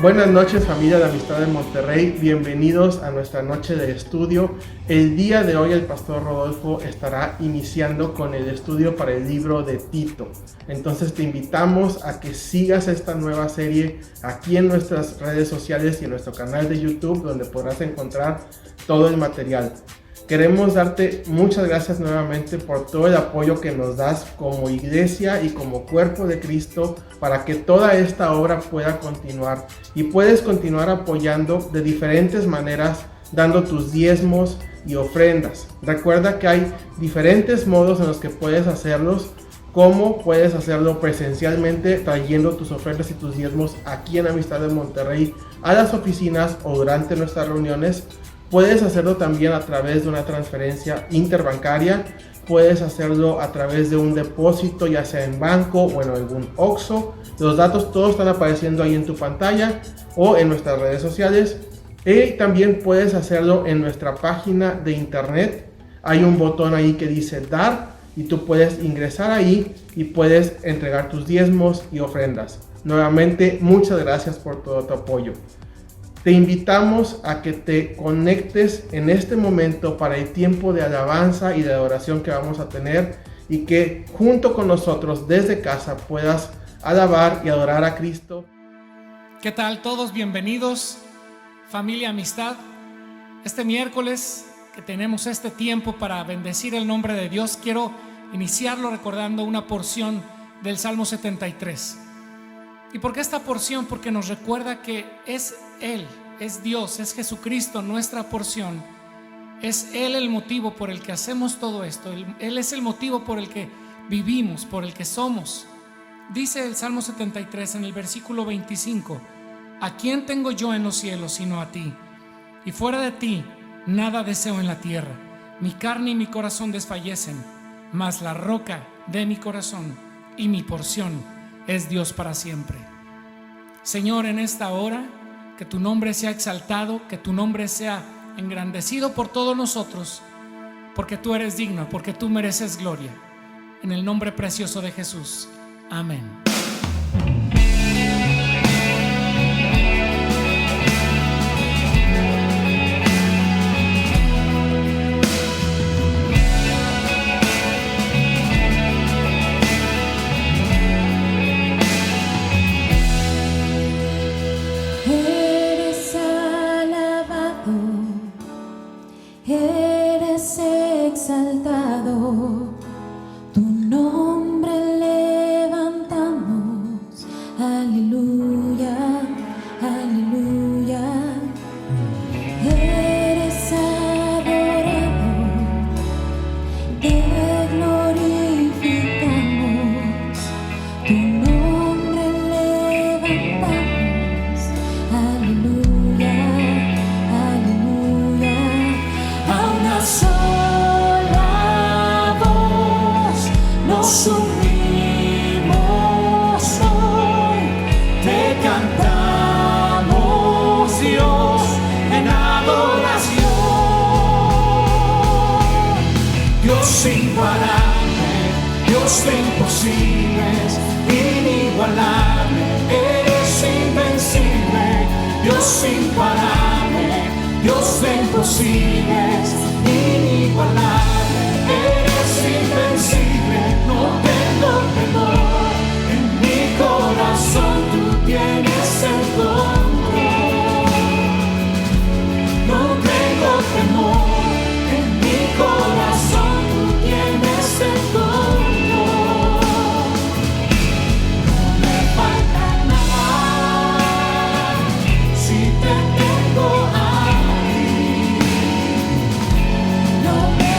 Buenas noches, familia de Amistad de Monterrey, bienvenidos a nuestra noche de estudio. El día de hoy el pastor Rodolfo estará iniciando con el estudio para el libro de Tito. Entonces te invitamos a que sigas esta nueva serie aquí en nuestras redes sociales y en nuestro canal de YouTube, donde podrás encontrar todo el material. Queremos darte muchas gracias nuevamente por todo el apoyo que nos das como iglesia y como cuerpo de Cristo para que toda esta obra pueda continuar. Y puedes continuar apoyando de diferentes maneras, dando tus diezmos y ofrendas. Recuerda que hay diferentes modos en los que puedes hacerlos, como puedes hacerlo presencialmente trayendo tus ofrendas y tus diezmos aquí en Amistad de Monterrey a las oficinas o durante nuestras reuniones. Puedes hacerlo también a través de una transferencia interbancaria, puedes hacerlo a través de un depósito, ya sea en banco o en algún OXXO. Los datos todos están apareciendo ahí en tu pantalla o en nuestras redes sociales. Y también puedes hacerlo en nuestra página de internet. Hay un botón ahí que dice dar y tú puedes ingresar ahí y puedes entregar tus diezmos y ofrendas. Nuevamente, muchas gracias por todo tu apoyo. Te invitamos a que te conectes en este momento para el tiempo de alabanza y de adoración que vamos a tener y que junto con nosotros desde casa puedas alabar y adorar a Cristo. ¿Qué tal todos? Bienvenidos, familia Amistad. Este miércoles que tenemos este tiempo para bendecir el nombre de Dios, quiero iniciarlo recordando una porción del Salmo 73. ¿Y por qué esta porción? Porque nos recuerda que es Él, es Dios, es Jesucristo nuestra porción. Es Él el motivo por el que hacemos todo esto. Él es el motivo por el que vivimos, por el que somos. Dice el Salmo 73 en el versículo 25: ¿A quién tengo yo en los cielos sino a ti? Y fuera de ti nada deseo en la tierra. Mi carne y mi corazón desfallecen, mas la roca de mi corazón y mi porción es Dios para siempre. Señor, en esta hora, que tu nombre sea exaltado, que tu nombre sea engrandecido por todos nosotros, porque tú eres digno, porque tú mereces gloria. En el nombre precioso de Jesús. Amén. Eres exaltado, tu nombre levantamos, aleluya, aleluya. Eres adorado, te glorificamos, tu nombre levantamos, aleluya, aleluya. A una sola voz nos unimos hoy, te cantamos, Dios, en adoración. Dios imparable, Dios de imposibles, inigualable, eres invencible. Dios imparable, Dios de imposibles, inigualable, eres invencible. No tengo temor, en mi corazón tú tienes el control. No tengo temor, en mi corazón tú tienes el control. No me falta nada si te tengo a ti. No me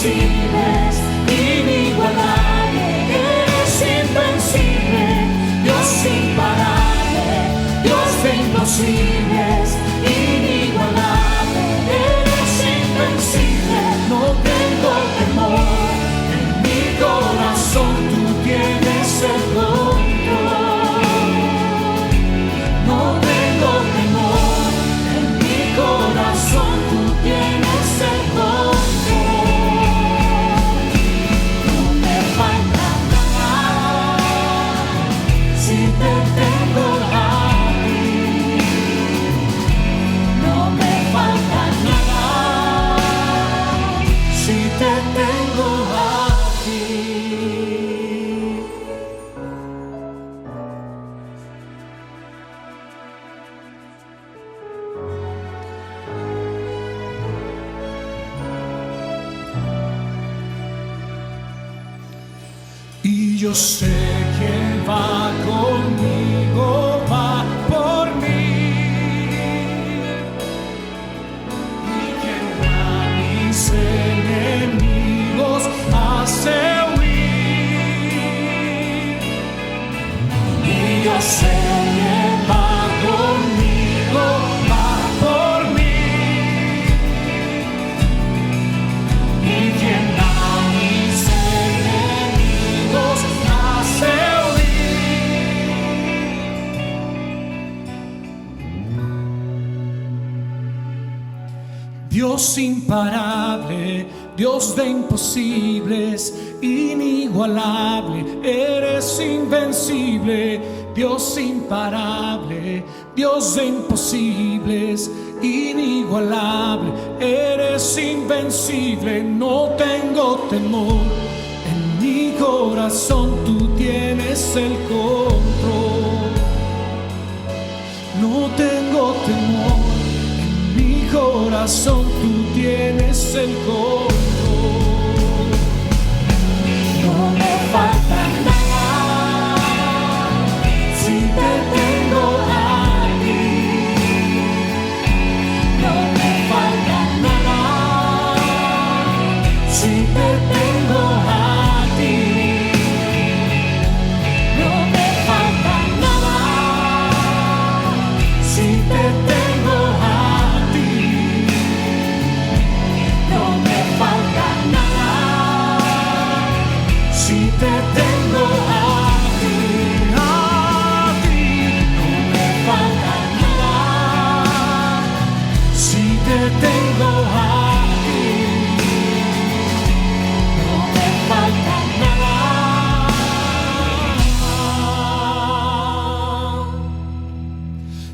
imposibles, inigualable, eres invencible, Dios imparable, Dios de imposibles, inigualable, eres invencible. No tengo temor, en mi corazón tú tienes el control. No tengo temor, en mi corazón tú tienes el control. No me falta nada si te tengo a ti. No me falta nada si te tengo a ti. Y yo sé que va conmigo, va por mí, y que a mis enemigos hace huir. Y yo sé que va conmigo, va por mí, y que a mis enemigos hace huir. Dios imparable, Dios de imposibles, inigualable, eres invencible. Dios imparable, Dios de imposibles, inigualable, eres invencible. No tengo temor, en mi corazón tú tienes el control. No tengo temor, en mi corazón tú tienes el control. No me falta nada si te tengo a ti. No me falta nada si te tengo a ti. No me falta nada si te tengo a ti. No me falta nada si te tengo a ti. No me falta nada si te tengo a ti. No me falta nada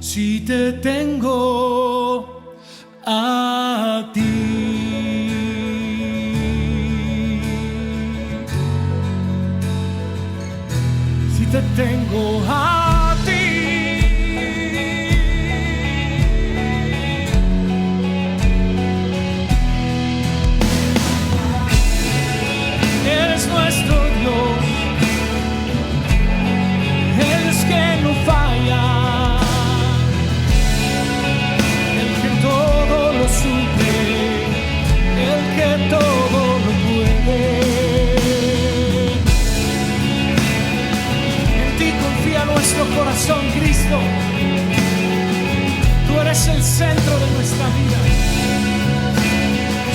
si te tengo a ti. Si te tengo a ti. Eres nuestro Dios, eres que no falla, el que todo lo suple, el que todo lo puede. En ti confía nuestro corazón, Cristo. Tú eres el centro de nuestra vida.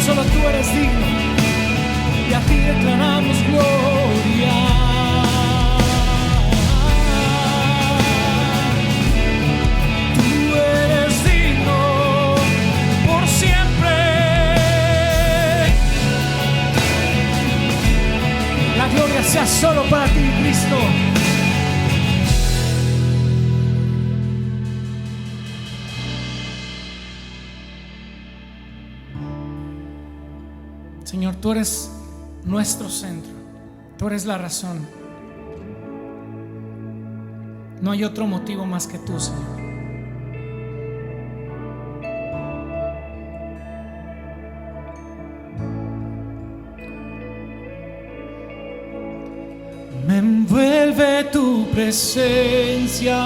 Solo tú eres digno y a ti declaramos gloria. Tú eres digno por siempre. La gloria sea solo para ti, Cristo. Señor, tú eres nuestro centro, tú eres la razón. No hay otro motivo más que tú, Señor. Me envuelve tu presencia,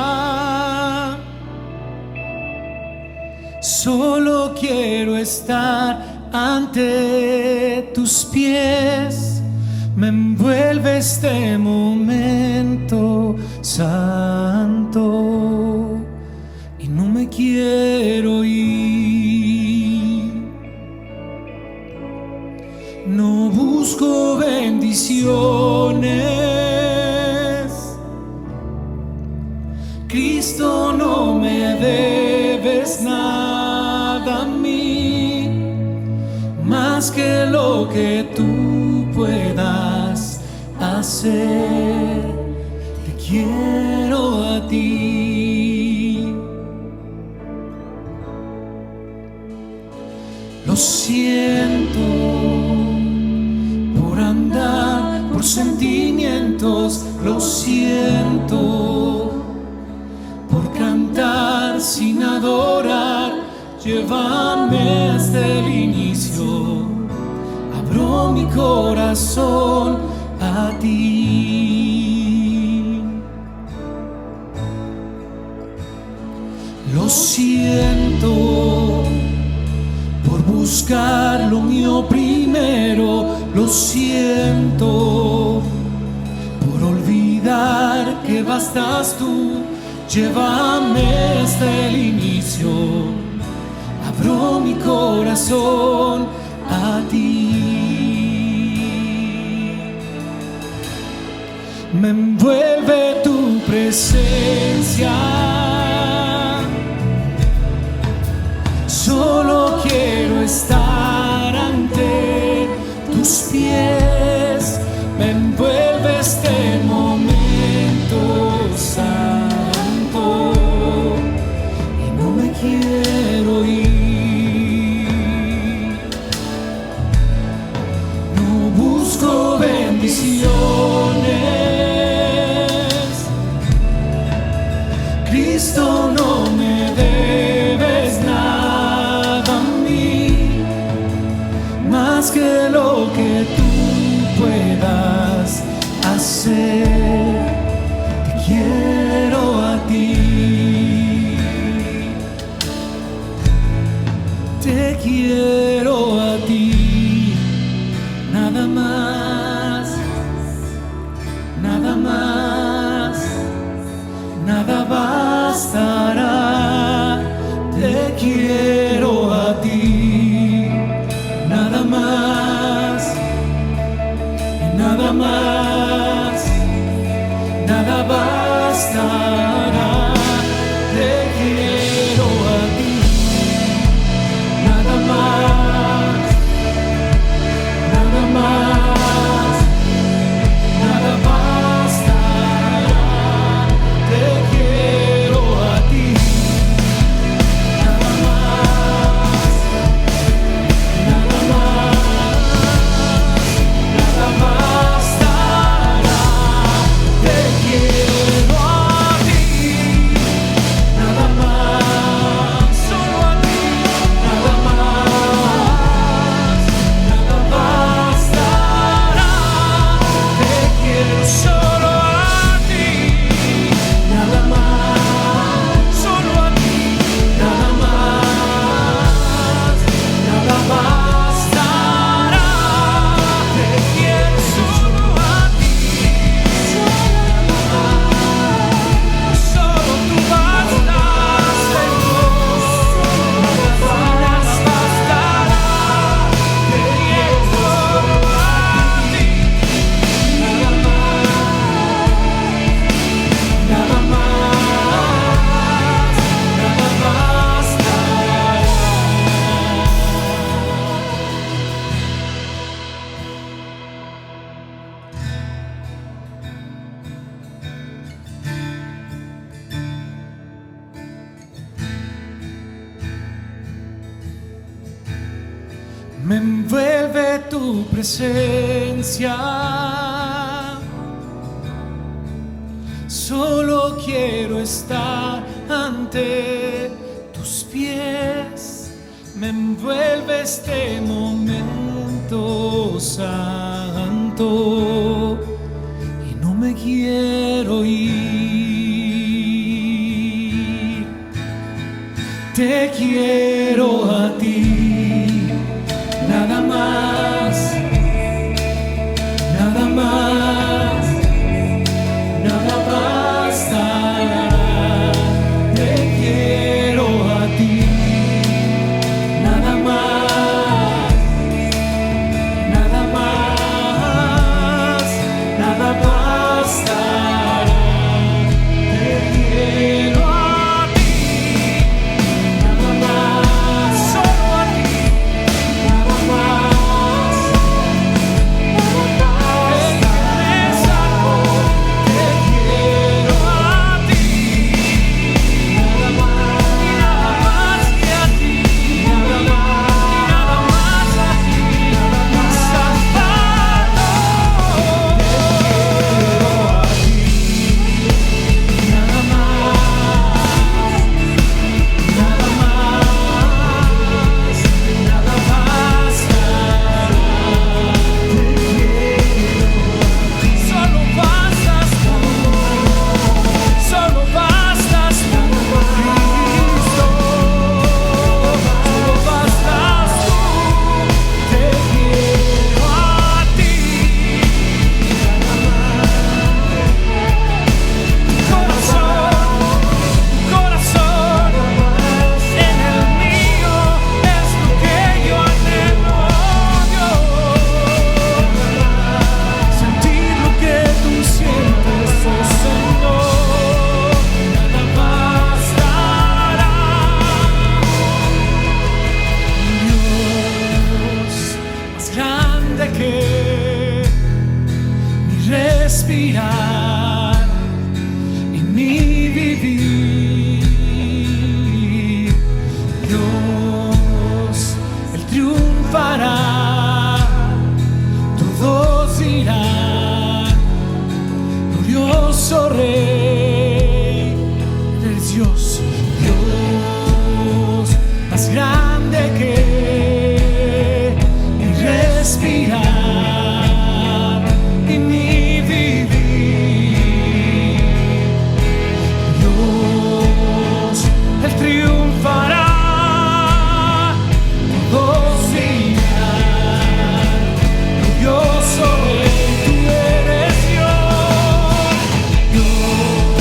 solo quiero estar ante tus pies. Me envuelve este momento santo y no me quiero ir. No busco bendiciones, Cristo, no me debes nada a mí, más que lo que tú puedas hacer. Te quiero a ti. Lo siento por andar por sentimientos, lo siento por cantar sin adorar. Llévame hasta el inicio, abro mi corazón a ti. Lo siento por buscar lo mío primero, lo siento por olvidar que bastas tú. Llévame hasta el inicio, abro mi corazón a ti. Me envuelve tu presencia, solo quiero estar ante tus pies. Me envuelve este momento santo y no me quiero ir. No busco bendiciones, Cristo, no me debes nada a mí, más que lo que tú puedas hacer. Te quiero a ti. Te quiero a ti, nada más, nada más, nada bastará. Te quiero a ti, nada más, nada más, nada bastará. Te quiero a ti, nada más, nada más, nada bastará. Te quiero a ti, nada más, nada más, nada bastará. Te quiero a ti, nada más, solo a ti, nada más, nada bastará. Te quiero solo a ti, nada más, solo a ti, nada más, nada bastará. Te quiero solo a ti, solo tú bastas, Señor, nada más bastará. Te quiero solo a ti, nada más, nada bastará. Me envuelve tu presencia, solo quiero estar ante tus pies. Me envuelve este momento santo y no me quiero ir. Te quiero a ti, respirar y mi vivir. Dios, Él triunfará, todos dirán, glorioso Rey, eres Dios, Dios más grande que mi respirar y mi vivir. Dios, Él triunfará, todos dirán, glorioso Rey, tú eres Dios, Dios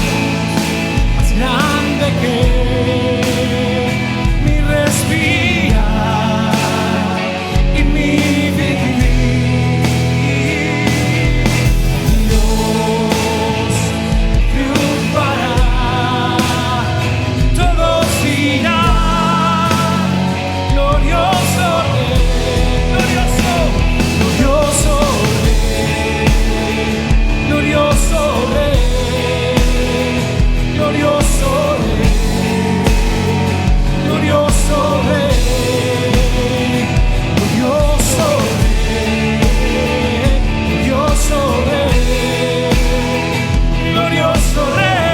más grande que mi respirar y mi vivir. Dios triunfará, todos dirán, glorioso Rey, glorioso, glorioso Rey, glorioso Rey, glorioso Rey, glorioso Rey, glorioso Rey, glorioso Rey, glorioso Rey,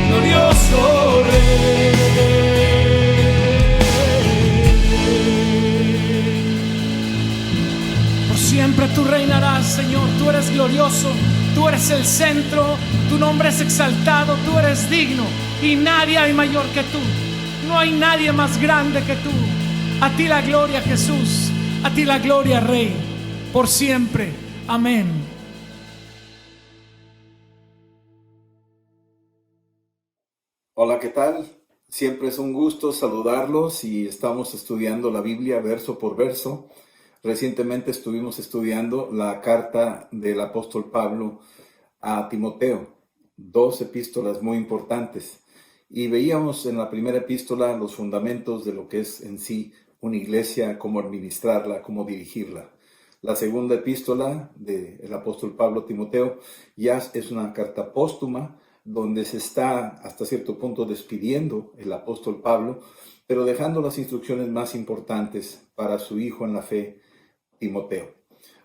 glorioso Rey. Por siempre tú reinarás, Señor, tú eres glorioso, tú eres el centro, tu nombre es exaltado, tú eres digno y nadie hay mayor que tú, no hay nadie más grande que tú. A ti la gloria, Jesús, a ti la gloria, Rey, por siempre. Amén. Hola, ¿qué tal? Siempre es un gusto saludarlos y estamos estudiando la Biblia verso por verso. Recientemente estuvimos estudiando la carta del apóstol Pablo a Timoteo, 2 epístolas muy importantes. Y veíamos en la primera epístola los fundamentos de lo que es en sí una iglesia, cómo administrarla, cómo dirigirla. La segunda epístola del apóstol Pablo a Timoteo ya es una carta póstuma, donde se está hasta cierto punto despidiendo el apóstol Pablo, pero dejando las instrucciones más importantes para su hijo en la fe, Timoteo.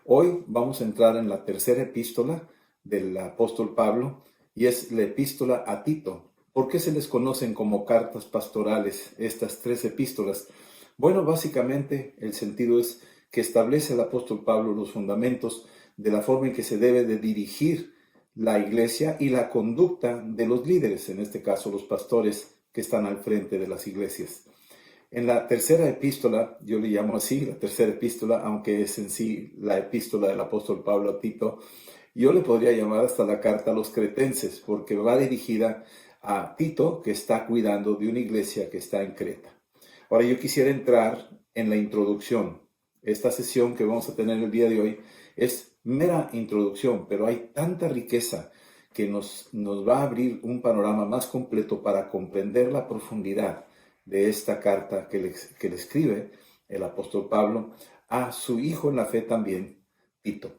Hoy vamos a entrar en la tercera epístola del apóstol Pablo y es la epístola a Tito. ¿Por qué se les conocen como cartas pastorales estas 3 epístolas? Bueno, básicamente el sentido es que establece el apóstol Pablo los fundamentos de la forma en que se debe de dirigir la iglesia y la conducta de los líderes, en este caso los pastores que están al frente de las iglesias. En la tercera epístola, yo le llamo así, la tercera epístola, aunque es en sí la epístola del apóstol Pablo a Tito, yo le podría llamar hasta la carta a los cretenses, porque va dirigida a Tito, que está cuidando de una iglesia que está en Creta. Ahora yo quisiera entrar en la introducción. Esta sesión que vamos a tener el día de hoy es mera introducción, pero hay tanta riqueza que nos va a abrir un panorama más completo para comprender la profundidad de esta carta que le escribe el apóstol Pablo a su hijo en la fe también, Tito.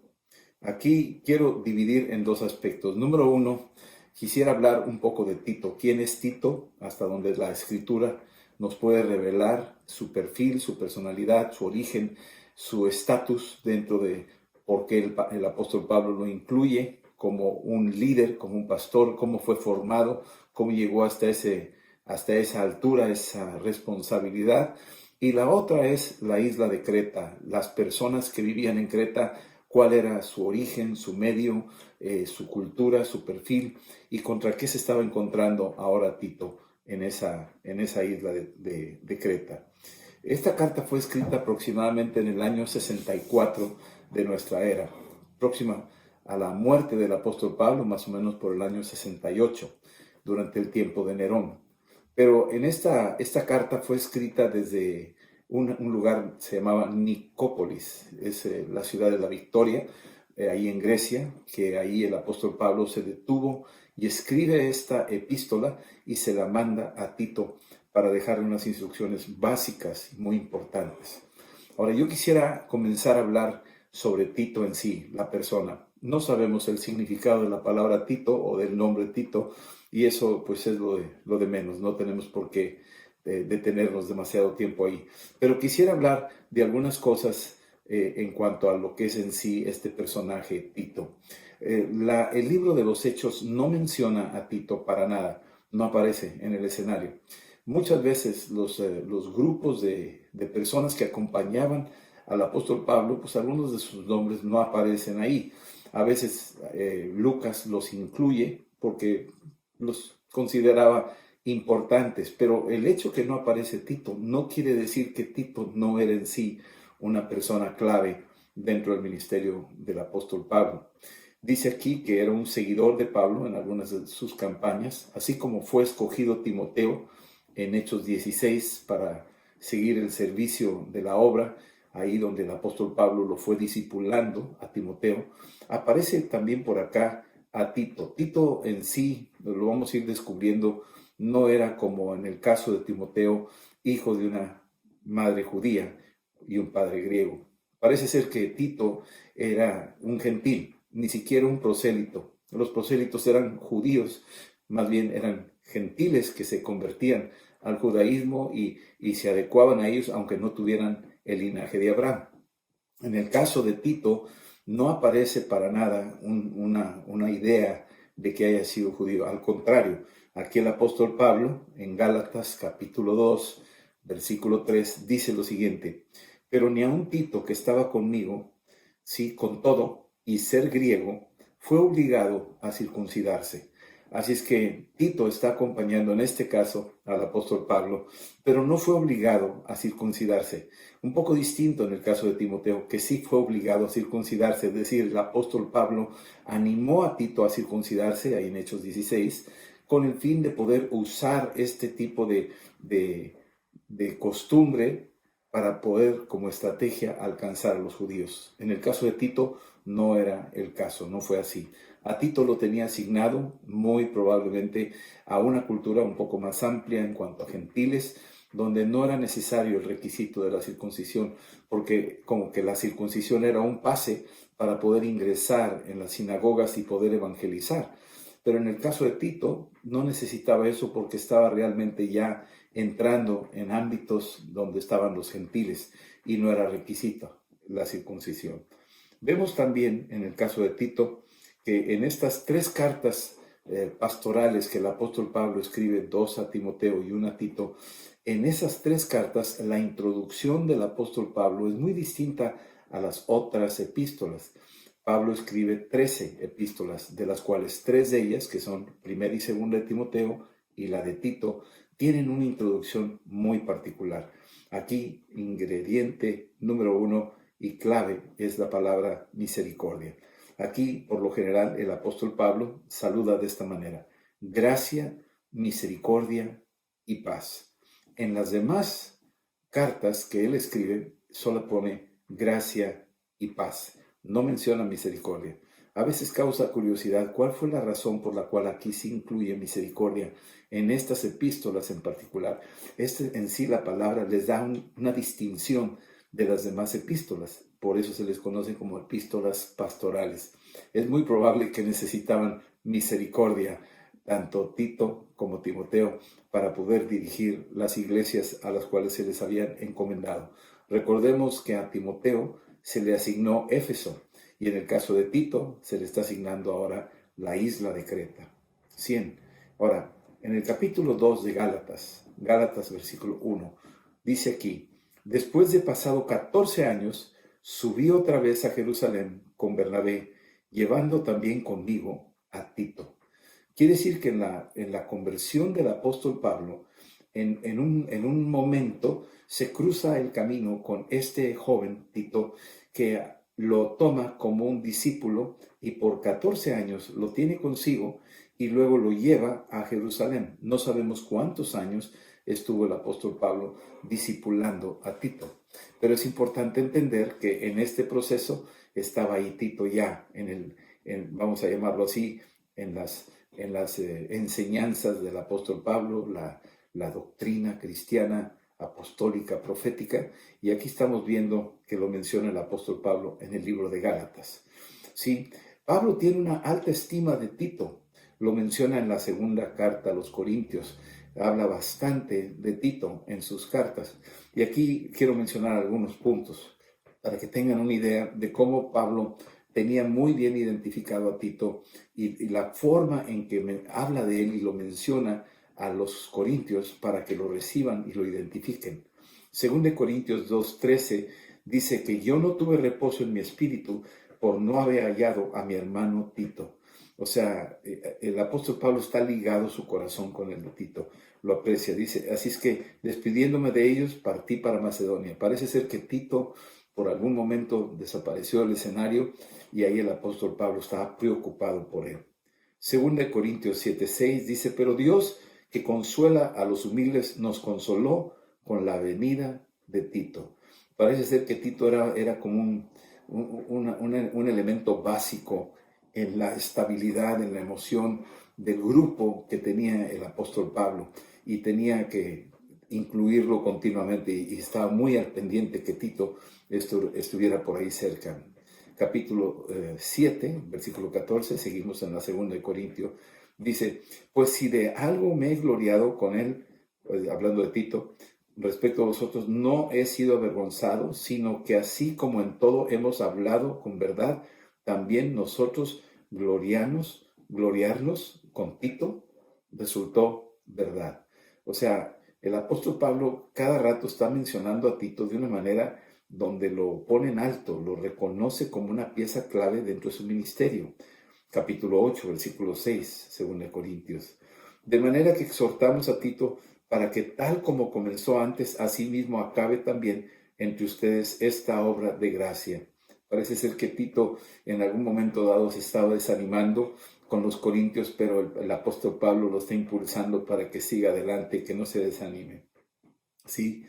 Aquí quiero dividir en 2 aspectos. Número 1, quisiera hablar un poco de Tito. ¿Quién es Tito? Hasta donde la Escritura nos puede revelar su perfil, su personalidad, su origen, su estatus dentro de por qué el apóstol Pablo lo incluye como un líder, como un pastor, cómo fue formado, cómo llegó hasta esa altura, esa responsabilidad. Y la otra es la isla de Creta, las personas que vivían en Creta, cuál era su origen, su medio, su cultura, su perfil y contra qué se estaba encontrando ahora Tito en esa isla de Creta. Esta carta fue escrita aproximadamente en el año 64 de nuestra era, próxima a la muerte del apóstol Pablo, más o menos por el año 68, durante el tiempo de Nerón. Pero en esta carta fue escrita desde un lugar, se llamaba Nicópolis, es la ciudad de la Victoria, ahí en Grecia, que ahí el apóstol Pablo se detuvo y escribe esta epístola y se la manda a Tito para dejarle unas instrucciones básicas y muy importantes. Ahora yo quisiera comenzar a hablar sobre Tito en sí, la persona. No sabemos el significado de la palabra Tito o del nombre Tito, y eso pues es lo de menos. No tenemos por qué detenernos demasiado tiempo ahí. Pero quisiera hablar de algunas cosas en cuanto a lo que es en sí este personaje Tito. El libro de los Hechos no menciona a Tito para nada, no aparece en el escenario. Muchas veces los grupos de personas que acompañaban al apóstol Pablo, pues algunos de sus nombres no aparecen ahí. A veces Lucas los incluye porque los consideraba importantes, pero el hecho que no aparece Tito no quiere decir que Tito no era en sí una persona clave dentro del ministerio del apóstol Pablo. Dice aquí que era un seguidor de Pablo en algunas de sus campañas, así como fue escogido Timoteo en Hechos 16 para seguir el servicio de la obra, ahí donde el apóstol Pablo lo fue discipulando a Timoteo. Aparece también por acá a Tito. Tito en sí, lo vamos a ir descubriendo, no era como en el caso de Timoteo, hijo de una madre judía y un padre griego. Parece ser que Tito era un gentil, ni siquiera un prosélito. Los prosélitos eran judíos, más bien eran gentiles que se convertían al judaísmo y se adecuaban a ellos aunque no tuvieran el linaje de Abraham. En el caso de Tito no aparece para nada una idea de que haya sido judío. Al contrario, aquí el apóstol Pablo en Gálatas capítulo 2, versículo 3 dice lo siguiente: pero ni aun Tito, que estaba conmigo, sí, con todo y ser griego, fue obligado a circuncidarse. Así es que Tito está acompañando en este caso al apóstol Pablo, pero no fue obligado a circuncidarse. Un poco distinto en el caso de Timoteo, que sí fue obligado a circuncidarse, es decir, el apóstol Pablo animó a Tito a circuncidarse, ahí en Hechos 16, con el fin de poder usar este tipo de costumbre para poder como estrategia alcanzar a los judíos. En el caso de Tito no era el caso, no fue así. A Tito lo tenía asignado muy probablemente a una cultura un poco más amplia en cuanto a gentiles, donde no era necesario el requisito de la circuncisión, porque como que la circuncisión era un pase para poder ingresar en las sinagogas y poder evangelizar. Pero en el caso de Tito no necesitaba eso porque estaba realmente ya entrando en ámbitos donde estaban los gentiles y no era requisito la circuncisión. Vemos también en el caso de Tito que en estas tres cartas pastorales que el apóstol Pablo escribe, 2 a Timoteo y 1 a Tito, en esas tres cartas la introducción del apóstol Pablo es muy distinta a las otras epístolas. Pablo escribe 13 epístolas, de las cuales 3 de ellas, que son primera y segunda de Timoteo y la de Tito, tienen una introducción muy particular. Aquí, ingrediente número 1 y clave es la palabra misericordia. Aquí, por lo general, el apóstol Pablo saluda de esta manera: gracia, misericordia y paz. En las demás cartas que él escribe, solo pone gracia y paz. No menciona misericordia. A veces causa curiosidad cuál fue la razón por la cual aquí se incluye misericordia en estas epístolas en particular. En sí la palabra les da una distinción de las demás epístolas. Por eso se les conoce como epístolas pastorales. Es muy probable que necesitaban misericordia, tanto Tito como Timoteo, para poder dirigir las iglesias a las cuales se les habían encomendado. Recordemos que a Timoteo se le asignó Éfeso, y en el caso de Tito se le está asignando ahora la isla de Creta. 100. Ahora, en el capítulo 2 de Gálatas versículo 1, dice aquí: después de pasado 14 años, subí otra vez a Jerusalén con Bernabé, llevando también conmigo a Tito. Quiere decir que en la conversión del apóstol Pablo, en un momento se cruza el camino con este joven Tito, que lo toma como un discípulo y por 14 años lo tiene consigo y luego lo lleva a Jerusalén. No sabemos cuántos años estuvo el apóstol Pablo discipulando a Tito, pero es importante entender que en este proceso estaba ahí Tito ya vamos a llamarlo así, en las enseñanzas del apóstol Pablo, la doctrina cristiana apostólica, profética, y aquí estamos viendo que lo menciona el apóstol Pablo en el libro de Gálatas. Sí, Pablo tiene una alta estima de Tito, lo menciona en la segunda carta a los Corintios, habla bastante de Tito en sus cartas, y aquí quiero mencionar algunos puntos para que tengan una idea de cómo Pablo tenía muy bien identificado a Tito y la forma en que habla de él y lo menciona a los corintios para que lo reciban y lo identifiquen. Según de Corintios 2:13 dice que yo no tuve reposo en mi espíritu por no haber hallado a mi hermano Tito. O sea, el apóstol Pablo está ligado su corazón con el de Tito, lo aprecia. Dice, así es que despidiéndome de ellos partí para Macedonia. Parece ser que Tito por algún momento desapareció del escenario y ahí el apóstol Pablo estaba preocupado por él. Según de Corintios 7:6 dice, pero Dios que consuela a los humildes nos consoló con la venida de Tito. Parece ser que Tito era como un elemento básico en la estabilidad, en la emoción del grupo que tenía el apóstol Pablo y tenía que incluirlo continuamente y estaba muy al pendiente que Tito estuviera por ahí cerca. Capítulo 7, versículo 14, seguimos en la segunda de Corintios, dice, pues si de algo me he gloriado con él, hablando de Tito, respecto a vosotros, no he sido avergonzado, sino que así como en todo hemos hablado con verdad, también nosotros gloriarnos con Tito resultó verdad. O sea, el apóstol Pablo cada rato está mencionando a Tito de una manera donde lo pone en alto, lo reconoce como una pieza clave dentro de su ministerio. Capítulo 8, versículo 6, según de Corintios. De manera que exhortamos a Tito para que tal como comenzó antes, así mismo acabe también entre ustedes esta obra de gracia. Parece ser que Tito en algún momento dado se estaba desanimando con los corintios, pero el apóstol Pablo lo está impulsando para que siga adelante, que no se desanime. ¿Sí?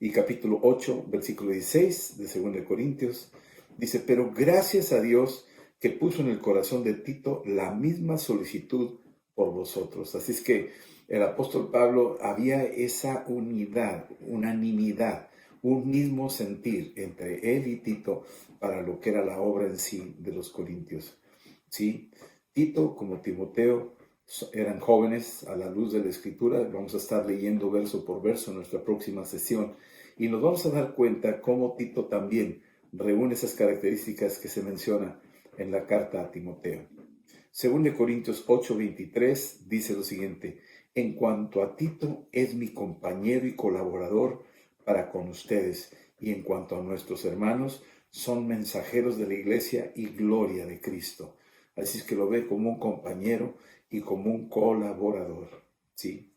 Y capítulo 8, versículo 16 de 2 de Corintios, dice, pero gracias a Dios que puso en el corazón de Tito la misma solicitud por vosotros. Así es que el apóstol Pablo había esa unanimidad, un mismo sentir entre él y Tito para lo que era la obra en sí de los corintios. ¿Sí? Tito como Timoteo eran jóvenes a la luz de la Escritura. Vamos a estar leyendo verso por verso en nuestra próxima sesión y nos vamos a dar cuenta cómo Tito también reúne esas características que se mencionan en la carta a Timoteo. Según de Corintios 8:23 dice lo siguiente, en cuanto a Tito es mi compañero y colaborador para con ustedes, y en cuanto a nuestros hermanos son mensajeros de la iglesia y gloria de Cristo. Así es que lo ve como un compañero y como un colaborador, ¿sí?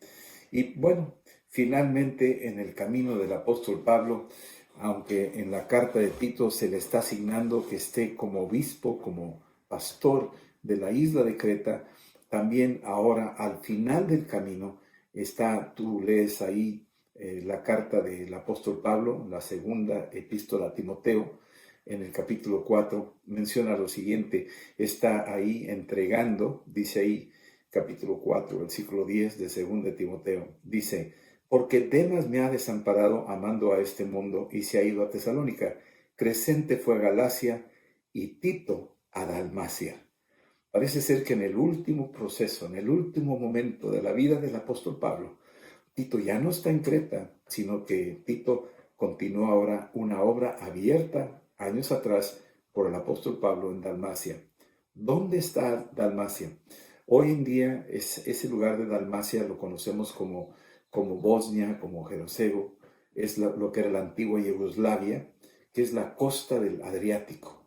Y bueno, finalmente en el camino del apóstol Pablo, aunque en la carta de Tito se le está asignando que esté como obispo, como pastor de la isla de Creta, también ahora al final del camino está, tú lees ahí la carta del apóstol Pablo, la segunda epístola a Timoteo, en el capítulo 4, menciona lo siguiente, está ahí entregando, dice ahí, capítulo 4, versículo 10 de 2 de Timoteo, dice, porque Demas me ha desamparado amando a este mundo y se ha ido a Tesalónica, Crescente fue a Galacia y Tito a Dalmacia. Parece ser que en el último proceso, en el último momento de la vida del apóstol Pablo, Tito ya no está en Creta, sino que Tito continúa ahora una obra abierta años atrás por el apóstol Pablo en Dalmacia. ¿Dónde está Dalmacia? Hoy en día ese lugar de Dalmacia lo conocemos como Bosnia, como Jerusalén, es lo que era la antigua Yugoslavia, que es la costa del Adriático.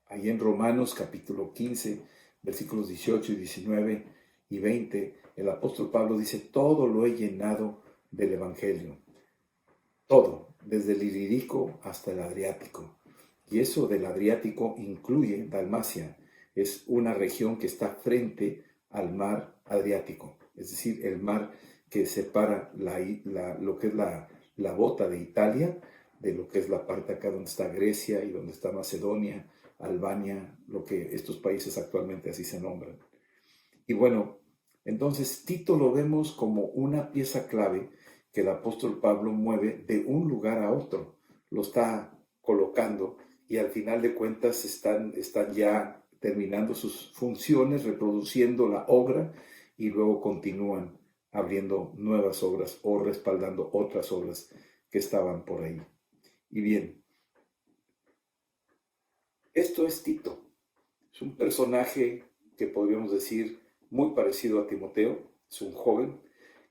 Ahí en Romanos capítulo 15, versículos 18 y 19 y 20, el apóstol Pablo dice, todo lo he llenado del Evangelio. Todo, desde el Ilírico hasta el Adriático. Y eso del Adriático incluye Dalmacia. Es una región que está frente al mar Adriático. Es decir, el mar que separa lo que es la bota de Italia de lo que es la parte acá donde está Grecia y donde está Macedonia, Albania, lo que estos países actualmente así se nombran. Y bueno, entonces Tito lo vemos como una pieza clave que el apóstol Pablo mueve de un lugar a otro, lo está colocando y al final de cuentas están ya terminando sus funciones, reproduciendo la obra y luego continúan abriendo nuevas obras o respaldando otras obras que estaban por ahí. Y bien, esto es Tito. Es un personaje que podríamos decir muy parecido a Timoteo. Es un joven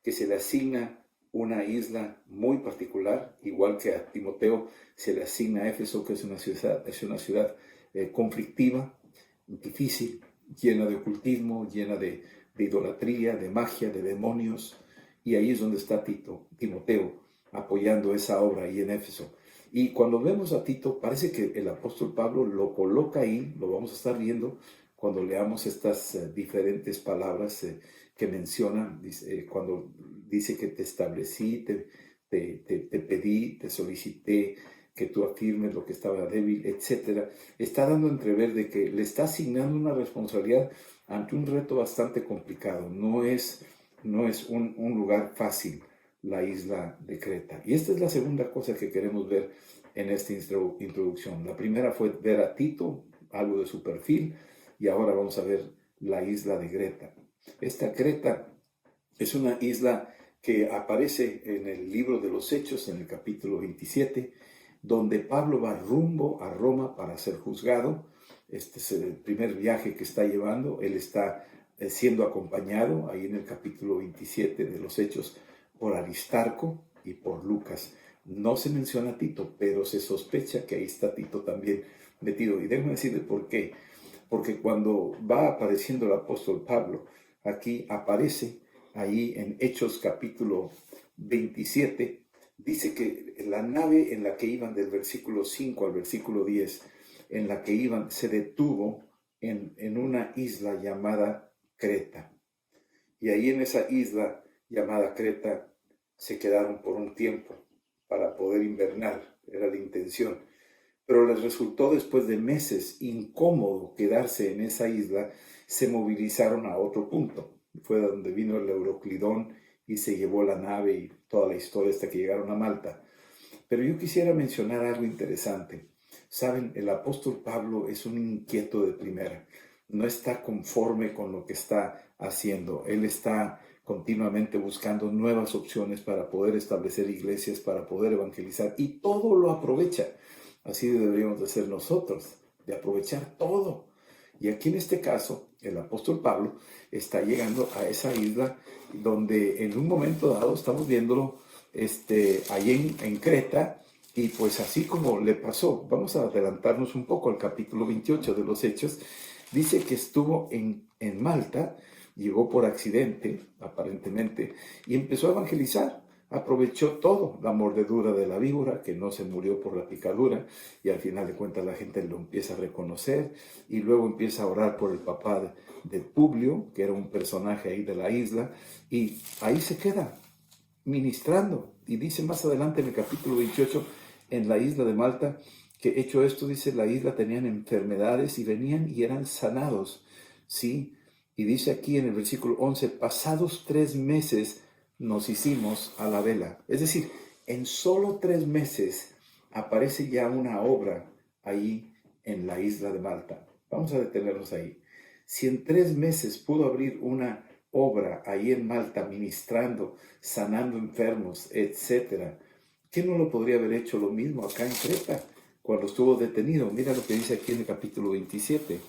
que se le asigna una isla muy particular, igual que a Timoteo se le asigna a Éfeso, que es una ciudad conflictiva, difícil, llena de ocultismo, llena de idolatría, de magia, de demonios. Y ahí es donde está Timoteo, apoyando esa obra ahí en Éfeso. Y cuando vemos a Tito, parece que el apóstol Pablo lo coloca ahí, lo vamos a estar viendo cuando leamos estas diferentes palabras que menciona, cuando dice que te establecí, te pedí, te solicité, que tú afirmes lo que estaba débil, etc. Está dando a entrever de que le está asignando una responsabilidad ante un reto bastante complicado. No es un lugar fácil la isla de Creta. Y esta es la segunda cosa que queremos ver en esta introducción. La primera fue ver a Tito, algo de su perfil, y ahora vamos a ver la isla de Creta. Esta Creta es una isla que aparece en el libro de los Hechos, en el capítulo 27, donde Pablo va rumbo a Roma para ser juzgado. Este es el primer viaje que está llevando. Él está siendo acompañado, ahí en el capítulo 27 de los Hechos, por Aristarco y por Lucas. No se menciona a Tito, pero se sospecha que ahí está Tito también metido. Y déjenme decirles por qué. Porque cuando va apareciendo el apóstol Pablo, aquí aparece, ahí en Hechos capítulo 27, dice que la nave en la que iban del versículo 5 al versículo 10, en la que iban, se detuvo en una isla llamada Creta. Y ahí en esa isla llamada Creta se quedaron por un tiempo para poder invernar, era la intención. Pero les resultó después de meses incómodo quedarse en esa isla, se movilizaron a otro punto. Fue donde vino el Euroclidón y se llevó la nave y toda la historia hasta que llegaron a Malta. Pero yo quisiera mencionar algo interesante. Saben, el apóstol Pablo es un inquieto de primera. No está conforme con lo que está haciendo. Él está continuamente buscando nuevas opciones para poder establecer iglesias, para poder evangelizar, y todo lo aprovecha. Así deberíamos de ser nosotros, de aprovechar todo. Y aquí en este caso, el apóstol Pablo está llegando a esa isla donde en un momento dado estamos viéndolo ahí en Creta, y pues así como le pasó, vamos a adelantarnos un poco al capítulo 28 de los Hechos, dice que estuvo en Malta, llegó por accidente, aparentemente, y empezó a evangelizar. Aprovechó todo, la mordedura de la víbora, que no se murió por la picadura, y al final de cuentas la gente lo empieza a reconocer, y luego empieza a orar por el papá de Publio, que era un personaje ahí de la isla, y ahí se queda ministrando. Y dice más adelante en el capítulo 28, en la isla de Malta, que hecho esto, dice, la isla tenían enfermedades y venían y eran sanados, ¿sí? Y dice aquí en el versículo 11, pasados 3 meses nos hicimos a la vela. Es decir, en solo 3 meses aparece ya una obra ahí en la isla de Malta. Vamos a detenernos ahí. Si en 3 meses pudo abrir una obra ahí en Malta, ministrando, sanando enfermos, etc., ¿qué no lo podría haber hecho lo mismo acá en Creta cuando estuvo detenido? Mira lo que dice aquí en el capítulo 27.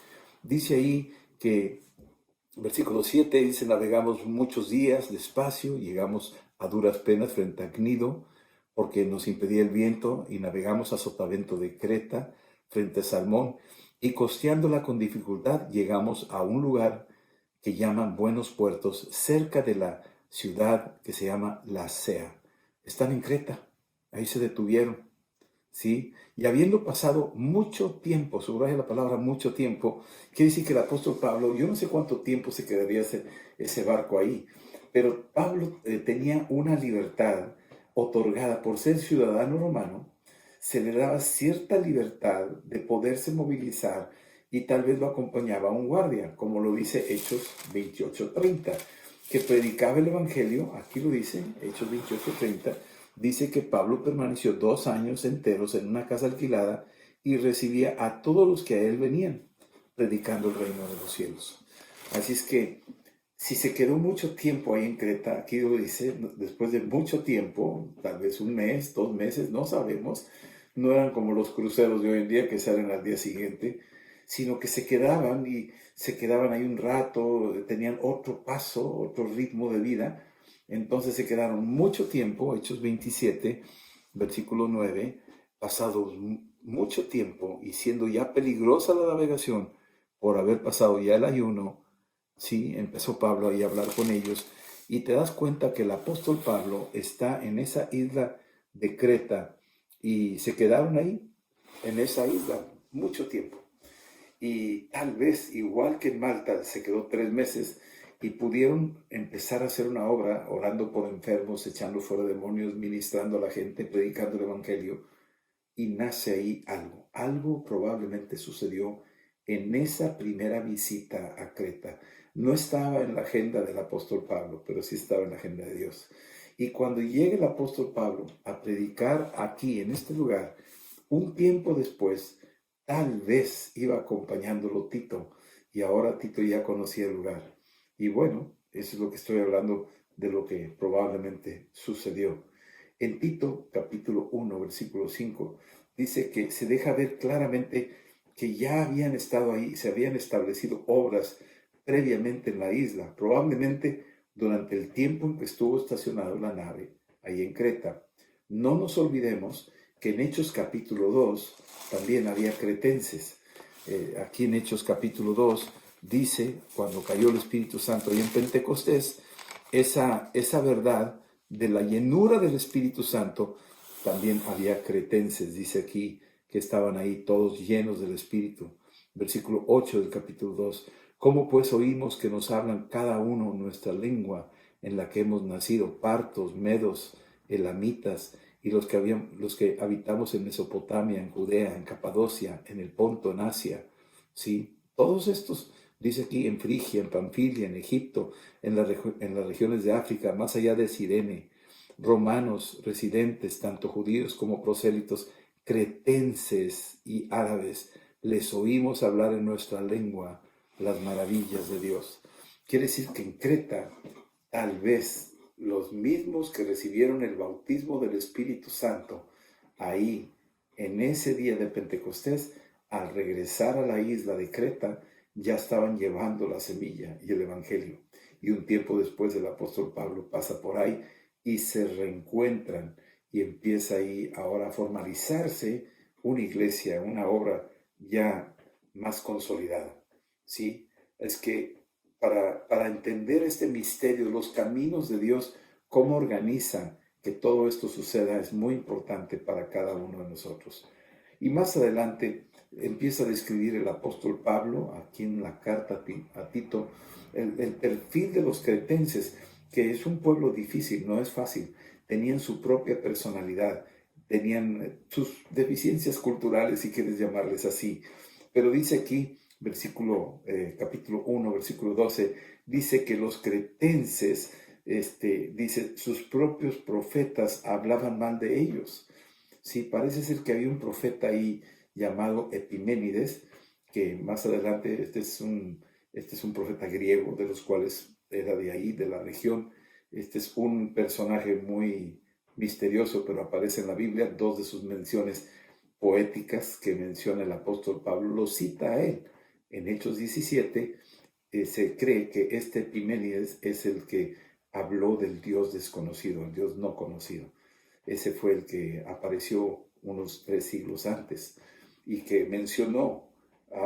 Dice ahí que versículo 7 dice, navegamos muchos días despacio, llegamos a duras penas frente a Cnido, porque nos impedía el viento, y navegamos a sotavento de Creta, frente a Salmón, y costeándola con dificultad, llegamos a un lugar que llaman Buenos Puertos, cerca de la ciudad que se llama Lasea. Están en Creta, ahí se detuvieron, ¿sí? Y habiendo pasado mucho tiempo, subraya la palabra mucho tiempo, quiere decir que el apóstol Pablo, yo no sé cuánto tiempo se quedaría ese barco ahí, pero Pablo tenía una libertad otorgada por ser ciudadano romano, se le daba cierta libertad de poderse movilizar y tal vez lo acompañaba un guardia, como lo dice Hechos 28:30. que predicaba el Evangelio. Aquí lo dice, Hechos 28:30, dice que Pablo permaneció 2 años enteros en una casa alquilada y recibía a todos los que a él venían, predicando el reino de los cielos. Así es que si se quedó mucho tiempo ahí en Creta, aquí lo dice, después de mucho tiempo, tal vez 1 mes, 2 meses, no sabemos, no eran como los cruceros de hoy en día que salen al día siguiente, sino que se quedaban ahí un rato, tenían otro paso, otro ritmo de vida. Entonces se quedaron mucho tiempo, Hechos 27, versículo 9, pasados mucho tiempo y siendo ya peligrosa la navegación por haber pasado ya el ayuno. Sí, empezó Pablo ahí a hablar con ellos y te das cuenta que el apóstol Pablo está en esa isla de Creta y se quedaron ahí, en esa isla, mucho tiempo. Y tal vez, igual que en Malta, se quedó 3 meses y pudieron empezar a hacer una obra, orando por enfermos, echando fuera demonios, ministrando a la gente, predicando el Evangelio. Y nace ahí algo. Algo probablemente sucedió en esa primera visita a Creta. No estaba en la agenda del apóstol Pablo, pero sí estaba en la agenda de Dios. Y cuando llega el apóstol Pablo a predicar aquí, en este lugar, un tiempo después, tal vez iba acompañándolo Tito, y ahora Tito ya conocía el lugar. Y bueno, eso es lo que estoy hablando de lo que probablemente sucedió. En Tito, capítulo 1, versículo 5, dice que se deja ver claramente que ya habían estado ahí, se habían establecido obras previamente en la isla, probablemente durante el tiempo en que estuvo estacionada la nave ahí en Creta. No nos olvidemos que en Hechos capítulo 2 también había cretenses. Aquí en Hechos capítulo 2 dice, cuando cayó el Espíritu Santo y en Pentecostés, esa verdad de la llenura del Espíritu Santo, también había cretenses, dice aquí, que estaban ahí todos llenos del Espíritu. Versículo 8 del capítulo 2. ¿Cómo pues oímos que nos hablan cada uno nuestra lengua en la que hemos nacido? Partos, medos, elamitas, y los que habitamos en Mesopotamia, en Judea, en Capadocia, en el Ponto, en Asia. ¿Sí? Todos estos, dice aquí, en Frigia, en Panfilia, en Egipto, en las regiones de África, más allá de Cirene, romanos residentes, tanto judíos como prosélitos, cretenses y árabes, les oímos hablar en nuestra lengua las maravillas de Dios. Quiere decir que en Creta, tal vez los mismos que recibieron el bautismo del Espíritu Santo, ahí, en ese día de Pentecostés, al regresar a la isla de Creta, ya estaban llevando la semilla y el Evangelio. Y un tiempo después el apóstol Pablo pasa por ahí y se reencuentran y empieza ahí ahora a formalizarse una iglesia, una obra ya más consolidada. ¿Sí? Es que para entender este misterio, los caminos de Dios, cómo organiza que todo esto suceda, es muy importante para cada uno de nosotros. Y más adelante empieza a describir el apóstol Pablo, aquí en la carta a Tito, el perfil de los cretenses, que es un pueblo difícil, no es fácil. Tenían su propia personalidad, tenían sus deficiencias culturales, si quieres llamarles así. Pero dice aquí, capítulo 1, versículo 12, dice que los cretenses, dice, sus propios profetas hablaban mal de ellos. Sí, parece ser que había un profeta ahí llamado Epiménides, que más adelante, este es un profeta griego, de los cuales era de ahí, de la región. Este es un personaje muy misterioso, pero aparece en la Biblia. 2 de sus menciones poéticas que menciona el apóstol Pablo lo cita a él. En Hechos 17 se cree que este Epiménides es el que habló del Dios desconocido, el Dios no conocido. Ese fue el que apareció unos 3 siglos antes y que mencionó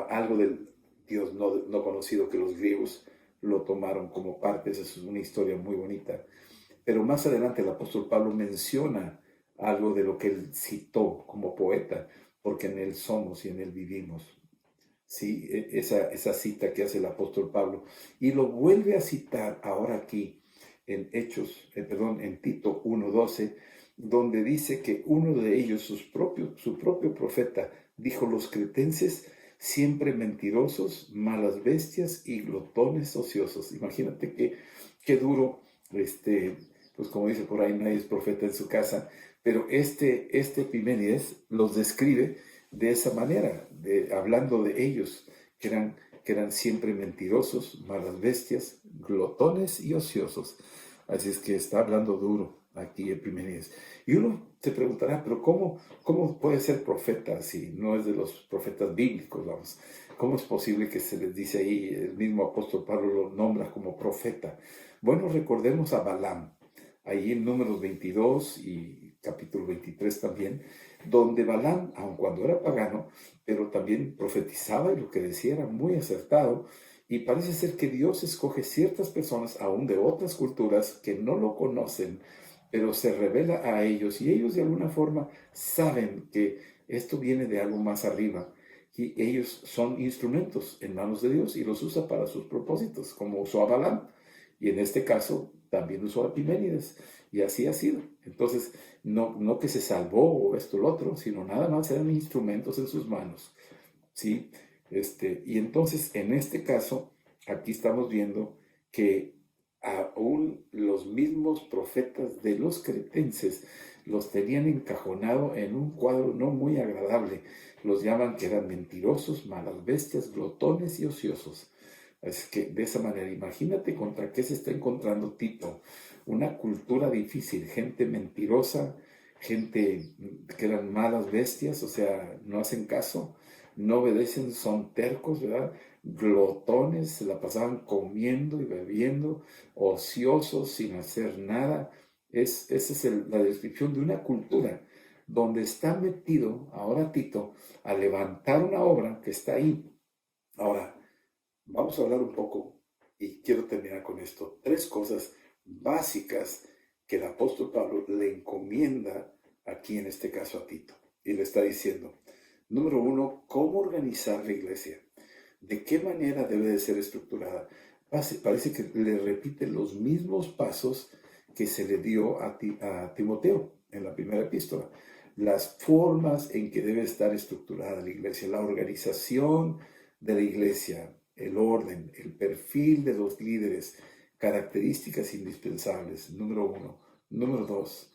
algo del Dios no conocido, que los griegos lo tomaron como parte. Esa es una historia muy bonita. Pero más adelante el apóstol Pablo menciona algo de lo que él citó como poeta, porque en él somos y en él vivimos. Sí, esa cita que hace el apóstol Pablo. Y lo vuelve a citar ahora aquí en en Tito 1:12, donde dice que uno de ellos, su propio profeta, dijo: los cretenses siempre mentirosos, malas bestias y glotones ociosos. Imagínate qué duro, pues como dice por ahí, nadie es profeta en su casa, pero este Epimenides los describe de esa manera, hablando de ellos, que eran siempre mentirosos, malas bestias, glotones y ociosos. Así es que está hablando duro aquí Epimenides. Y uno se preguntará, pero ¿cómo puede ser profeta si no es de los profetas bíblicos? Vamos, ¿cómo es posible que se les dice ahí, el mismo apóstol Pablo lo nombra como profeta? Bueno, recordemos a Balaam, ahí en Números 22 y capítulo 23 también, donde Balaam, aun cuando era pagano, pero también profetizaba y lo que decía era muy acertado, y parece ser que Dios escoge ciertas personas, aún de otras culturas, que no lo conocen, pero se revela a ellos, y ellos de alguna forma saben que esto viene de algo más arriba, y ellos son instrumentos en manos de Dios y los usa para sus propósitos, como usó a Balaam, y en este caso también usó a Epimenides, y así ha sido. Entonces, no que se salvó o esto o lo otro, sino nada más eran instrumentos en sus manos, ¿sí? Y entonces, en este caso, aquí estamos viendo que aún los mismos profetas de los cretenses los tenían encajonado en un cuadro no muy agradable. Los llaman que eran mentirosos, malas bestias, glotones y ociosos. Así que de esa manera, imagínate contra qué se está encontrando Tito. Una cultura difícil, gente mentirosa, gente que eran malas bestias, o sea, no hacen caso, no obedecen, son tercos, ¿verdad? Glotones, se la pasaban comiendo y bebiendo, ociosos, sin hacer nada. Esa es la descripción de una cultura donde está metido ahora Tito a levantar una obra que está ahí. Ahora, vamos a hablar un poco, y quiero terminar con esto, 3 cosas básicas que el apóstol Pablo le encomienda aquí en este caso a Tito. Y le está diciendo, número 1, ¿cómo organizar la iglesia? ¿De qué manera debe de ser estructurada? Parece que le repite los mismos pasos que se le dio a Timoteo en la primera epístola. Las formas en que debe estar estructurada la iglesia, la organización de la iglesia, el orden, el perfil de los líderes, características indispensables, número 1. Número 2,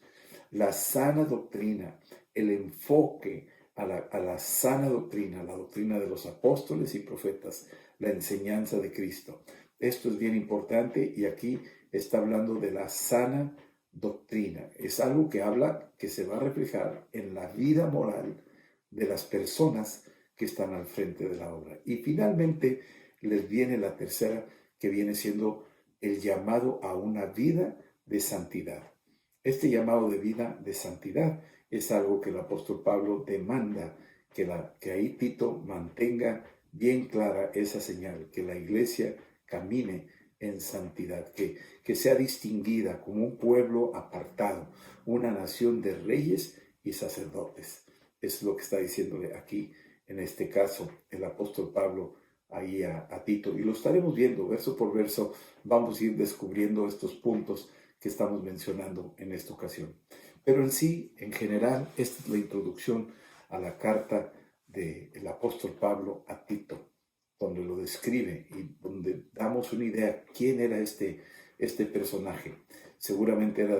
la sana doctrina, el enfoque a la sana doctrina, la doctrina de los apóstoles y profetas, la enseñanza de Cristo. Esto es bien importante y aquí está hablando de la sana doctrina. Es algo que se va a reflejar en la vida moral de las personas que están al frente de la obra. Y finalmente les viene la tercera, que viene siendo el llamado a una vida de santidad. Este llamado de vida de santidad es algo que el apóstol Pablo demanda, que ahí Tito mantenga bien clara esa señal, que la iglesia camine en santidad, que sea distinguida como un pueblo apartado, una nación de reyes y sacerdotes. Es lo que está diciéndole aquí, en este caso, el apóstol Pablo ahí a Tito. Y lo estaremos viendo verso por verso, vamos a ir descubriendo estos puntos que estamos mencionando en esta ocasión. Pero en sí, en general, esta es la introducción a la carta del apóstol Pablo a Tito, donde lo describe y donde damos una idea quién era este personaje. Seguramente era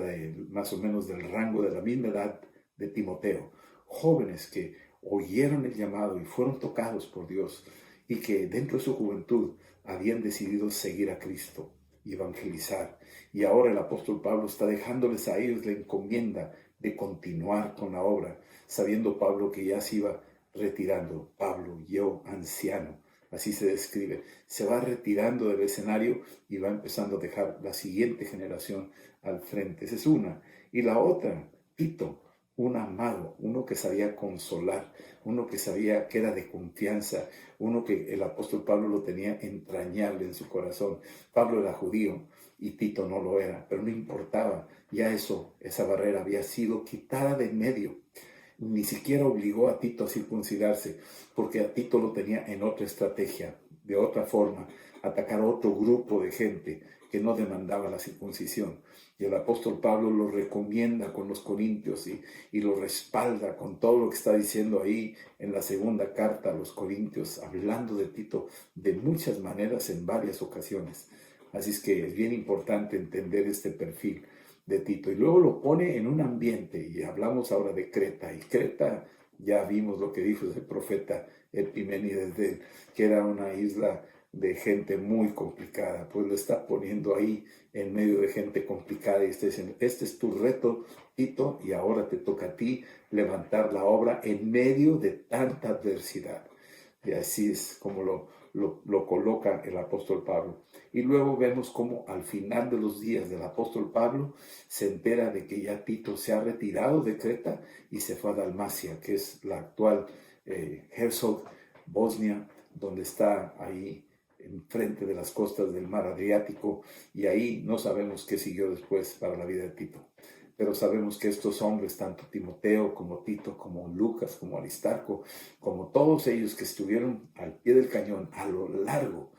más o menos del rango de la misma edad de Timoteo. Jóvenes que oyeron el llamado y fueron tocados por Dios y que dentro de su juventud habían decidido seguir a Cristo y evangelizar. Y ahora el apóstol Pablo está dejándoles a ellos la encomienda de continuar con la obra, sabiendo Pablo que ya se iba retirando. Pablo, yo, anciano, así se describe, se va retirando del escenario y va empezando a dejar la siguiente generación al frente. Esa es una. Y la otra, Tito, un amado, uno que sabía consolar, uno que sabía que era de confianza, uno que el apóstol Pablo lo tenía entrañable en su corazón. Pablo era judío y Tito no lo era, pero no importaba, ya esa barrera había sido quitada de en medio. Ni siquiera obligó a Tito a circuncidarse, porque a Tito lo tenía en otra estrategia, de otra forma, atacar a otro grupo de gente que no demandaba la circuncisión. Y el apóstol Pablo lo recomienda con los corintios y lo respalda con todo lo que está diciendo ahí en la segunda carta a los corintios, hablando de Tito de muchas maneras en varias ocasiones. Así es que es bien importante entender este perfil de Tito. Y luego lo pone en un ambiente, y hablamos ahora de Creta. Y Creta, ya vimos lo que dijo el profeta Epiménides de él, que era una isla de gente muy complicada. Pues lo está poniendo ahí en medio de gente complicada y está diciendo, este es tu reto, Tito, y ahora te toca a ti levantar la obra en medio de tanta adversidad. Y así es como lo coloca el apóstol Pablo. Y luego vemos cómo al final de los días del apóstol Pablo se entera de que ya Tito se ha retirado de Creta y se fue a Dalmacia, que es la actual Herzog, Bosnia, donde está ahí enfrente de las costas del mar Adriático, y ahí no sabemos qué siguió después para la vida de Tito. Pero sabemos que estos hombres, tanto Timoteo como Tito, como Lucas, como Aristarco, como todos ellos que estuvieron al pie del cañón a lo largo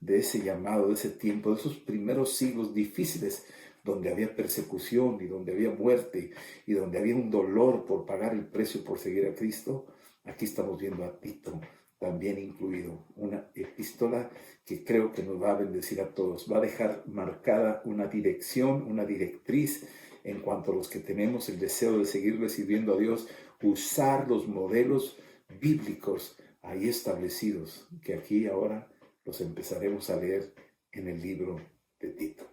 de ese llamado, de ese tiempo, de esos primeros siglos difíciles, donde había persecución y donde había muerte y donde había un dolor por pagar el precio por seguir a Cristo, aquí estamos viendo a Tito también incluido. Una epístola que creo que nos va a bendecir a todos, va a dejar marcada una dirección, una directriz en cuanto a los que tenemos el deseo de seguirle sirviendo a Dios, usar los modelos bíblicos ahí establecidos, que aquí ahora los empezaremos a leer en el libro de Tito.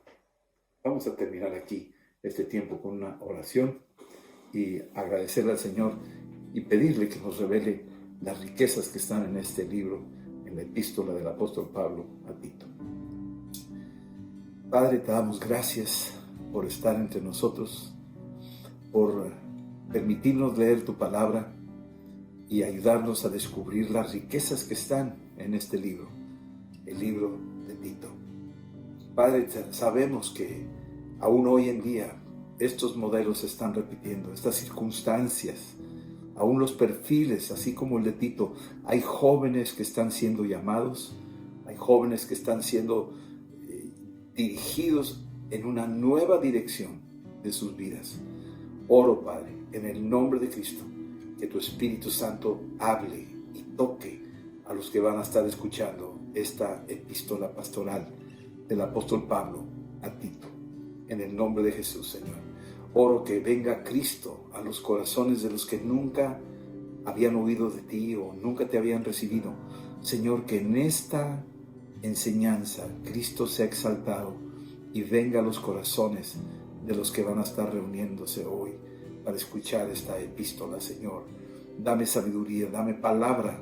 Vamos a terminar aquí este tiempo con una oración y agradecerle al Señor y pedirle que nos revele las riquezas que están en este libro, en la epístola del apóstol Pablo a Tito. Padre, te damos gracias por estar entre nosotros, por permitirnos leer tu palabra y ayudarnos a descubrir las riquezas que están en este libro, el libro de Tito. Padre, sabemos que aún hoy en día estos modelos se están repitiendo, estas circunstancias, aún los perfiles, así como el de Tito. Hay jóvenes que están siendo llamados, hay jóvenes que están siendo dirigidos en una nueva dirección de sus vidas. Oro, Padre, en el nombre de Cristo, que tu Espíritu Santo hable y toque a los que van a estar escuchando esta epístola pastoral del apóstol Pablo a Tito. En el nombre de Jesús, Señor. Oro que venga Cristo a los corazones de los que nunca habían oído de ti o nunca te habían recibido. Señor, que en esta enseñanza Cristo sea exaltado y venga a los corazones de los que van a estar reuniéndose hoy para escuchar esta epístola, Señor. Dame sabiduría, dame palabra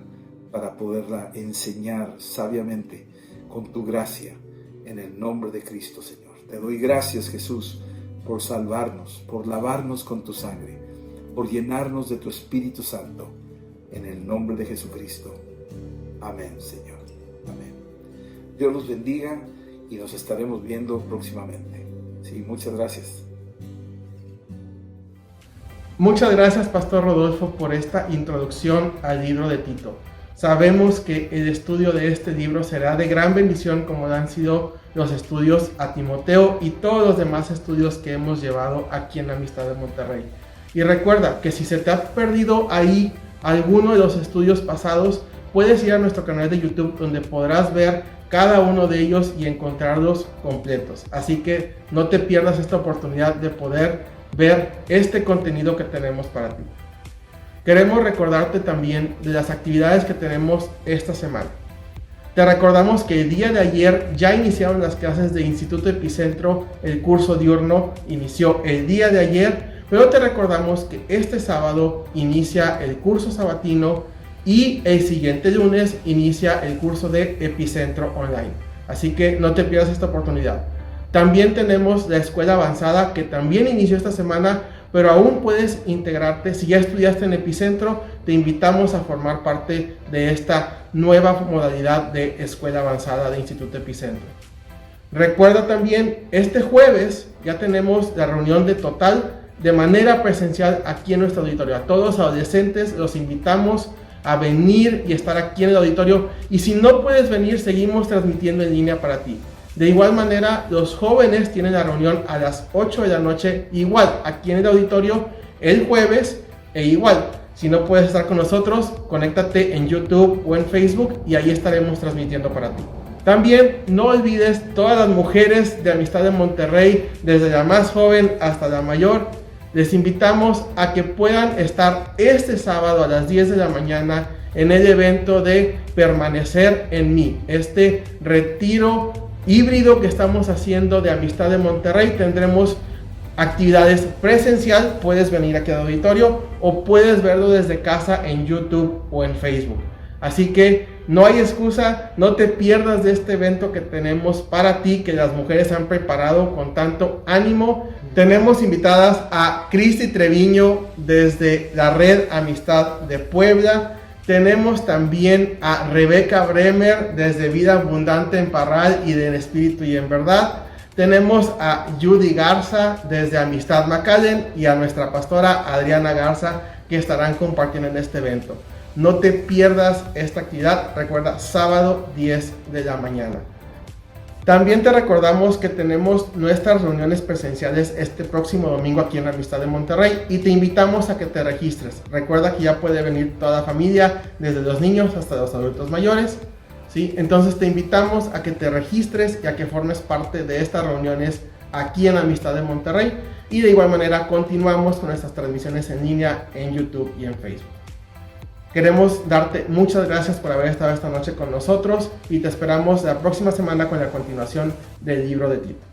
para poderla enseñar sabiamente con tu gracia, en el nombre de Cristo, Señor. Te doy gracias, Jesús, por salvarnos, por lavarnos con tu sangre, por llenarnos de tu Espíritu Santo, en el nombre de Jesucristo. Amén, Señor. Amén. Dios los bendiga y nos estaremos viendo próximamente. Sí, muchas gracias. Muchas gracias, Pastor Rodolfo, por esta introducción al libro de Tito. Sabemos que el estudio de este libro será de gran bendición, como han sido los estudios a Timoteo y todos los demás estudios que hemos llevado aquí en la Amistad de Monterrey. Y recuerda que si se te ha perdido ahí alguno de los estudios pasados, puedes ir a nuestro canal de YouTube, donde podrás ver cada uno de ellos y encontrarlos completos. Así que no te pierdas esta oportunidad de poder ver este contenido que tenemos para ti. Queremos recordarte también de las actividades que tenemos esta semana. Te recordamos que el día de ayer ya iniciaron las clases de Instituto Epicentro, el curso diurno inició el día de ayer, pero te recordamos que este sábado inicia el curso sabatino y el siguiente lunes inicia el curso de Epicentro Online. Así que no te pierdas esta oportunidad. También tenemos la escuela avanzada, que también inició esta semana, pero aún puedes integrarte. Si ya estudiaste en Epicentro, te invitamos a formar parte de esta nueva modalidad de escuela avanzada de Instituto Epicentro. Recuerda también, este jueves ya tenemos la reunión de Total de manera presencial aquí en nuestro auditorio. A todos los adolescentes los invitamos a venir y estar aquí en el auditorio. Y si no puedes venir, seguimos transmitiendo en línea para ti. De igual manera, los jóvenes tienen la reunión a las 8 de la noche, igual aquí en el auditorio, el jueves, e igual. Si no puedes estar con nosotros, conéctate en YouTube o en Facebook y ahí estaremos transmitiendo para ti. También no olvides todas las mujeres de Amistad de Monterrey, desde la más joven hasta la mayor. Les invitamos a que puedan estar este sábado a las 10 de la mañana en el evento de Permanecer en mí, este retiro híbrido que estamos haciendo de Amistad de Monterrey. Tendremos actividades presencial, puedes venir aquí al auditorio o puedes verlo desde casa en YouTube o en Facebook. Así que no hay excusa, no te pierdas de este evento que tenemos para ti, que las mujeres han preparado con tanto ánimo. Tenemos invitadas a Cristi Treviño desde la Red Amistad de Puebla. Tenemos también a Rebeca Bremer desde Vida Abundante en Parral y de En Espíritu y en Verdad. Tenemos a Judy Garza desde Amistad McAllen y a nuestra pastora Adriana Garza, que estarán compartiendo en este evento. No te pierdas esta actividad, recuerda, sábado 10 de la mañana. También te recordamos que tenemos nuestras reuniones presenciales este próximo domingo aquí en Amistad de Monterrey y te invitamos a que te registres. Recuerda que ya puede venir toda la familia, desde los niños hasta los adultos mayores, ¿sí? Entonces te invitamos a que te registres y a que formes parte de estas reuniones aquí en Amistad de Monterrey. Y de igual manera continuamos con nuestras transmisiones en línea en YouTube y en Facebook. Queremos darte muchas gracias por haber estado esta noche con nosotros y te esperamos la próxima semana con la continuación del libro de Tito.